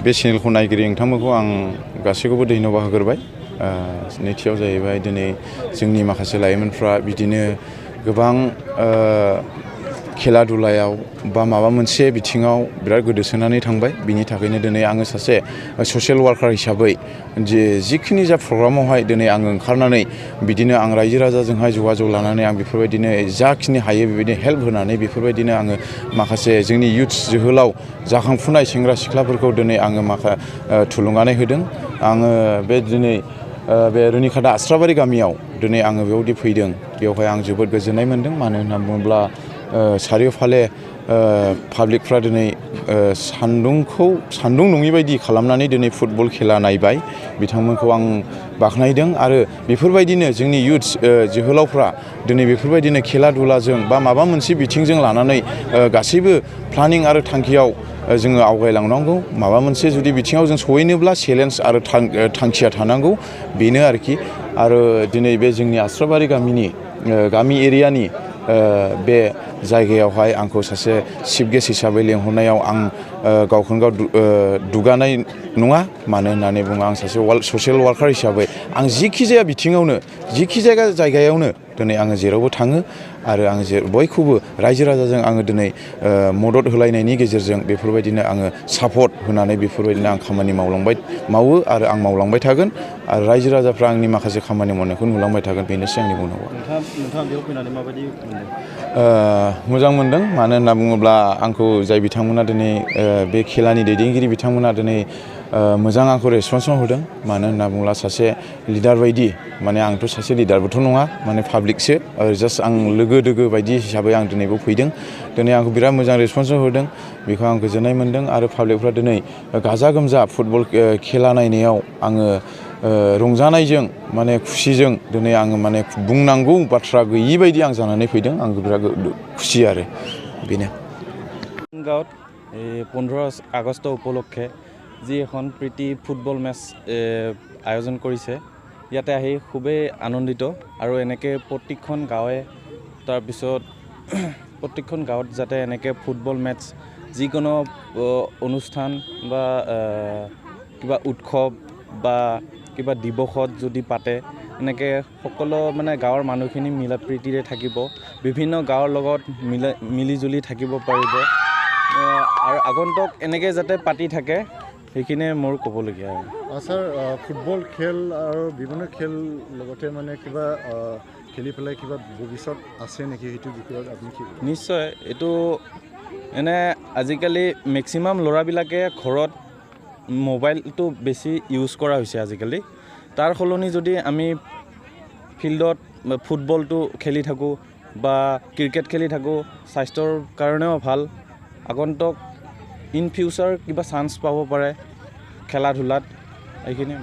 बे चेनेलखौ नायगिरि नोंथांमोनखौ आं गासैखौबो धन्यबाद होग्रोबाय। नैथियाव जाहैबाय दिनै जोंनि माखासे लाइमोनफ्रा बिदिनो गोबां खेला दुलायाव बा माबा मोनसे बिथिङाव बिराद गोदोसोनानै थांबाय। बिनि थाखायनो दिनै आङो सासे ससियेल वार्कार हिसाबै जिखिनि जा प्रग्रामावहाय दिनै आङो ओंखारनानै बिदिनो आं रायजो राजाजोंहाय जगाजग लानानै आं बेफोरबायदिनो जाखिनि हायो बेबायदि हेल्प होनानै बेफोरबायदिनो आङो माखासे जोंनि इयुथ्स जोहोलाव जाखांफुनाय सेंग्रा सिख्लाफोरखौ दिनै आङो थुलुंगानाय होदों। आङो दिनै बे रुनिखाता आस्राबारि गामियाव दिनै आङो बेयावदि फैदों बेवहाय आं जोबोद गोजोननाय मोनदों। मानो होनना बुङोब्ला चारिय'फाले पाब्लिकफ्रा दिनै सान्दुं नङि बायदि खालामनानै दिनै फुटबल खेला नायबाय। बिथांमोनखौ आं बाख्नायदों आरो बेफोरबायदिनो जोंनि इयुथ्स जोहोलावफ्रा दिनै बेफोरबायदिनो खेला दुलाजों बा माबा मोनसे बिथिंजों लानानै गासैबो प्लानिं आरो थांखियाव जोङो आवगायलांनांगौ। माबा मोनसे जुदि बिथिङाव जों सहैनोब्ला चेलेन्ज आरो थांखिया थानांगौ बेनो आरोखि। आरो दिनै बे जोंनि आस्राबारि गामि एरियानि बे जायगायावहाय आंखौ सासे चिफ गेस्ट हिसाबै लेंहरनायाव आं गावखौनो गाव दुगानाय नङा। मानो होननानै बुङो आं सासे ससियेल वार्कार हिसाबै आं जिखि जाया बिथिङावनो जिखि जायगायावनो दिनै आङो जेरावबो थाङो आरो आं बयखौबो रायजो राजाजों आङो दिनै मदद होलायनायनि गेजेरजों बेफोरबायदिनो आङो सापर्ट होनानै बेफोरबायदिनो आं खामानि मावो आरो आं मावलांबाय थागोन आरो रायजो राजाफ्रा आंनि माखासे खामानि मावनायखौ नुलांबाय थागोन। बेनोसै आंनि बुंनांगौआ। नोंथाङा बेयाव फैनानै माबायदि मोनदों? मोजां मोनदों। मानो होनना बुङोब्ला आंखौ जाय बिथांमोना दिनै बे खेलानि दैदेनगिरि बिथांमोना दिनै मोजां आंखौ रेसपन्स होदों। मानो होनना बुङोब्ला सासे लिडार बायदि माने आंथ' सासे लिडारबोथ' नङा माने पाब्लिकसो जास्ट आं लोगो दोगो बायदि हिसाबै आं दिनैबो फैदों। दिनै आंखौ बिराद मोजां रेसपन्स होदों। बेखौ आं गोजोननाय मोनदों आरो पाब्लिकफ्रा दिनै गाजा गोमजा फुटबल खेला नायनायाव आङो रंजानायजों माने खुसिजों दिनै आङो माने बुंनांगौ बाथ्रा गैयि बायदि आं जानानै फैदों। आं बिराद खुसि आरो बेनो। গাঁৱত 15 আগষ্ট উপলক্ষে যি এখন প্ৰীতি ফুটবল মেচ আয়োজন কৰিছে, ইয়াতে আহি খুবেই আনন্দিত। আৰু এনেকৈ প্ৰত্যেকখন গাঁৱে তাৰপিছত প্ৰত্যেকখন গাঁৱত যাতে এনেকৈ ফুটবল মেচ যিকোনো অনুষ্ঠান বা কিবা উৎসৱ বা কিবা দিৱসত যদি পাতে এনেকৈ সকলো মানে গাঁৱৰ মানুহখিনি মিলা প্ৰীতিৰে থাকিব, বিভিন্ন গাঁৱৰ লগত মিলি জুলি থাকিব পাৰিব আৰু আগন্তুক এনেকৈ যাতে পাতি থাকে সেইখিনিয়ে মোৰ ক'বলগীয়া। ছাৰ, ফুটবল খেল আৰু বিভিন্ন খেল লগতে মানে কিবা খেলি পেলাই কিবা ভৱিষ্যত আছে নেকি সেইটো বিষয়ত আপুনি কি? নিশ্চয়, এইটো আজিকালি মেক্সিমাম ল'ৰাবিলাকে ঘৰত মোবাইলটো বেছি ইউজ কৰা হৈছে আজিকালি। তাৰ সলনি যদি আমি ফিল্ডত ফুটবলটো খেলি থাকোঁ বা ক্ৰিকেট খেলি থাকোঁ, স্বাস্থ্যৰ কাৰণেও ভাল। আগন্তুক ইন ফিউচাৰ কিবা চান্স পাব পাৰে খেলা ধূলাত, এইখিনিয়ে।